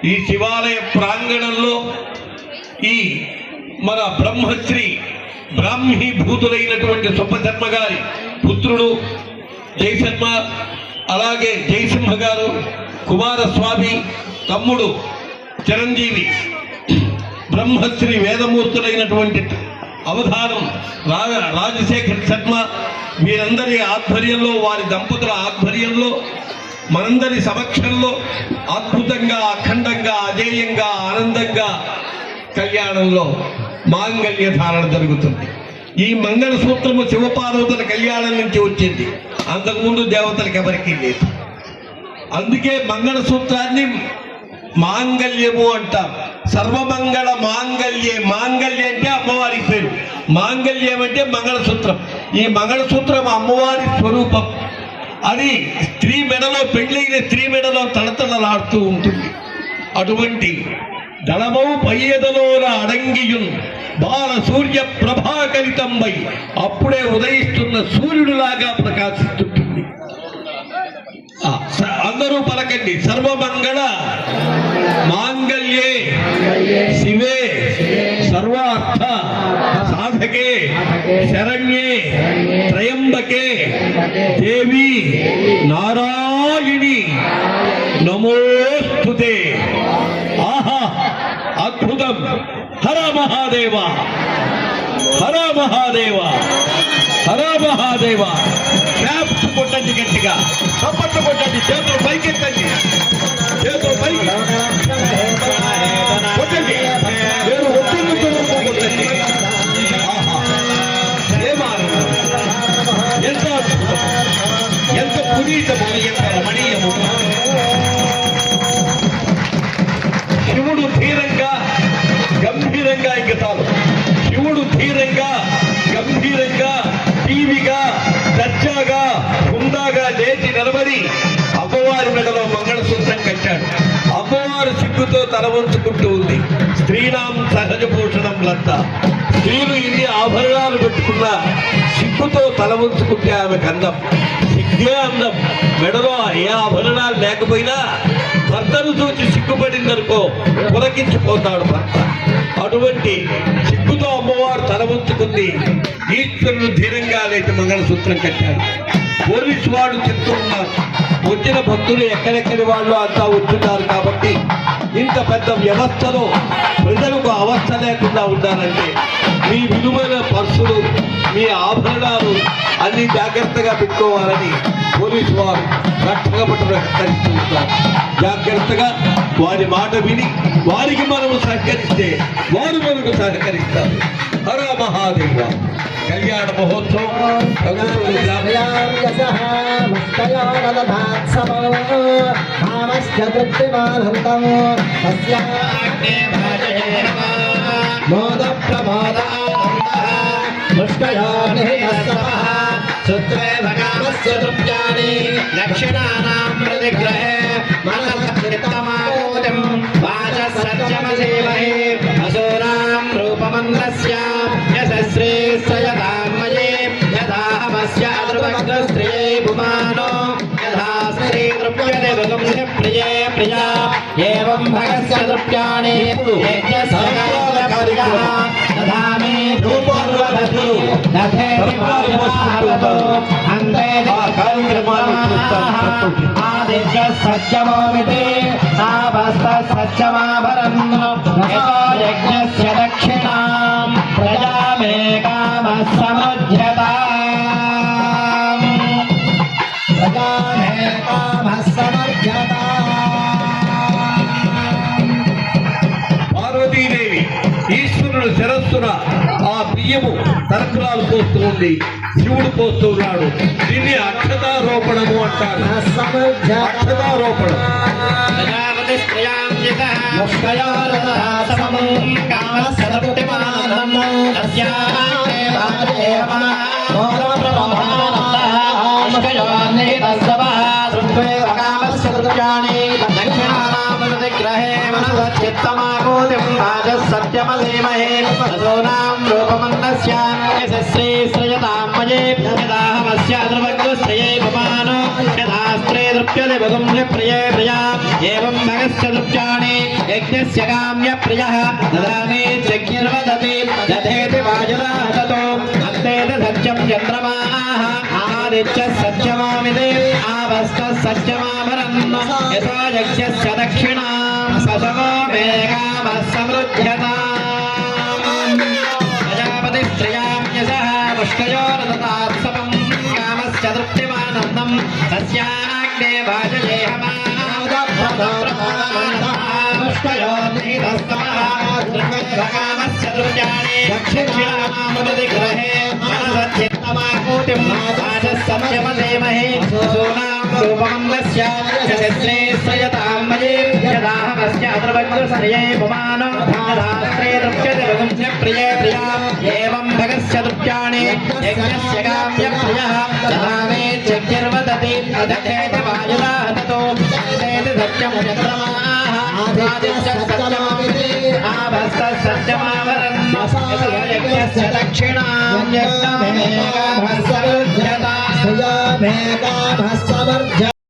ఈ శివాలయ ప్రాంగణంలో ఈ మన బ్రహ్మశ్రీ బ్రాహ్మీభూతులైనటువంటి సుబ్బశర్మ గారి పుత్రుడు జయశర్మ, అలాగే జయసింహ గారు, కుమారస్వామి తమ్ముడు చిరంజీవి, బ్రహ్మశ్రీ వేదమూర్తులైనటువంటి అవధానం రాజశేఖర్ శర్మ, వీరందరి ఆధ్వర్యంలో, వారి దంపతుల ఆధ్వర్యంలో, మనందరి సమక్షంలో అద్భుతంగా, అఖండంగా, అజేయంగా, ఆనందంగా కళ్యాణంలో మాంగళ్య ధారణ జరుగుతుంది. ఈ మంగళసూత్రము శివపార్వతుల కళ్యాణం నుంచి వచ్చింది, అంతకుముందు దేవతలకు ఎవరికీ లేదు. అందుకే మంగళసూత్రాన్ని మాంగళ్యము అంటాం. సర్వమంగళ మాంగళ్యే. మాంగళ్యం అంటే అమ్మవారి పేరు, మాంగళ్యం అంటే మంగళసూత్రం. ఈ మంగళసూత్రం అమ్మవారి స్వరూపం. అది స్త్రీ మెడలో, పెళ్ళైన స్త్రీ మెడలో తళతళలాడుతూ ఉంటుంది. అటువంటి దళమౌ పయ్యదలోన అడంగియున్ బాల సూర్య ప్రభాకరితంబై అప్పుడే ఉదయిస్తున్న సూర్యుడిలాగా ప్రకాశిస్తుంటుంది. అందరూ పలకండి, సర్వమంగళ మాంగళ్యే శివే సర్వార్థ సాధకే శరణ్యే త్రయంబకే దేవి నారాయణి నమోస్తుతే. ఆహా, అద్భుతం! హర మహాదేవ, హర మహాదేవ, హర మహాదేవ. క్లాప్స్ కొట్టండి, గట్టిగా చప్పట్లు కొట్టండి, చేతులు పైకెత్తండి, చేతులు పైకి కొట్టండి, నేను ఒత్తిడితో కొట్టండి. ఎంత అద్భుతం, ఎంత పునీతము, ఎంత రమణీయము. శివుడు ధీరంగా గంభీరంగా, ఎగతాలు శివుడు ధీరంగా గంభీరంగా టీవీగా దర్జాగా హుందాగా లేచి నిలబడి అమ్మవారి మెడలో మంగళసూత్రం కట్టాడు. అమ్మవారు సిగ్గుతో తల వంచుకుంటూ ఉంది. స్త్రీనాం సహజ పోషణం లంత. స్త్రీలు ఇన్ని ఆభరణాలు పెట్టుకున్నా సిగ్గుతో తల వంచుకుంటే ఆమెకు అందం, సిగ్గే అందం. మెడలో ఏ ఆభరణాలు లేకపోయినా భర్తను చూసి సిగ్గుపడిందనుకో పులకించిపోతాడు భర్త. అటువంటి సిగ్గుతో అమ్మవారు తల వంచుకుంది. ఈశ్వరుడు ధీరంగా లేచి మంగళసూత్రం కట్టాడు. పోలీసు వాడు చెప్తూ ఉన్నారు, వచ్చిన భక్తులు ఎక్కడెక్కడి వాళ్ళు అంతా వచ్చున్నారు కాబట్టి ఇంత పెద్ద వ్యవస్థలో ప్రజలకు అవస్థ లేకుండా ఉండాలంటే మీ విలువైన పర్సులు, మీ ఆభరణాలు అన్ని జాగ్రత్తగా పెట్టుకోవాలని పోలీసు వారు రక్షక భటులు హెచ్చరిస్తూ ఉంటారు. జాగ్రత్తగా వారి మాట విని వారికి మనము సహకరిస్తే వారు మనకు సహకరిస్తారు. హర మహాదేవ. కళ్యాణ మహోత్సవం మోద ప్రమోద దక్షిణానాం ప్రతిగ్రహే మనసమాగోదం వాచ సత్యమసేమహే అసూరాం రూపమందస్య యశస్రీ సయదామయే యదాహమస్య అద్రువగ్రస్త్రియే పుమానో యథా స్త్రీ ద్రవ్యతే భగంస ప్రియే ప్రియా ఏవం భగస్య ద్రవ్యాణి యజ్ఞసర్వకార్యః దధామి ధూపర్వధు దధే విమానతో అంతే ఆదిత్య సత్యమోమితి సాభస్త సత్యమాభరం యజ్ఞస్య దక్షిణాం ప్రజామేకామ సమృజ్యతాం ప్రజామేకామ సమృజ్యతాం. పార్వతీదేవి ఈశ్వరుడు శిరస్సున ఆ బియ్యము తరకురాలు పోస్తూ ఉంది, శివుడు పోస్తూ ఉన్నాడు. దీన్ని అక్షతారోపణము అంటారు. అక్షతారోపణం. సత్యమసేమహే అసోనాం రూపమన్నస్య యశస్రీ శ్రయతాం मये यदाहमस्य द्रवग्रस्त्रये पमानो यदास्त्रे दृप्यते भगुंस्य प्रिये प्रिया एवं भगस्य दृप्याणि यज्ञस्य काम्य प्रियः ददामि यज्ञर्वदति दधेति वायुराः ततो अन्तेन सत्यं चन्द्रमाः आदित्यः सत्यमामिति आवस्तः सत्यमाभरन् यथा यज्ञस्य दक्षिणां पशवो मेघामः समृध्यताम् प्रजापतिश्रियाम्यसः पुष्कयोरदतात्सवं कामस्य तृप्तिमानन्दं तस्याग्ने कामस्य तृप्त्याणि दक्षिणामृतिग्रहे मनसच्चित्तमाकूतिं राजसम्यमदेमहे सोनां रूपमन्दस्य चरित्रे श्रयतां मये यदाहमस्य द्रवग्रस्त्रये पुमानो यदास्त्रे दृप्यते भगुंस्य प्रिये प्रिया एवं भगस्य दृप्याणि यज्ञस्य काम्य प्रियः ददामि यज्ञर्वदति दधेति वायुराः ततो दधेति सत्यं चन्द्रमाः आदित्यः सत्यमामिति आभस्तः सत्यमाभरन् यज्ञस्य दक्षिणां यज्ञमेकाभः समृध्यताम्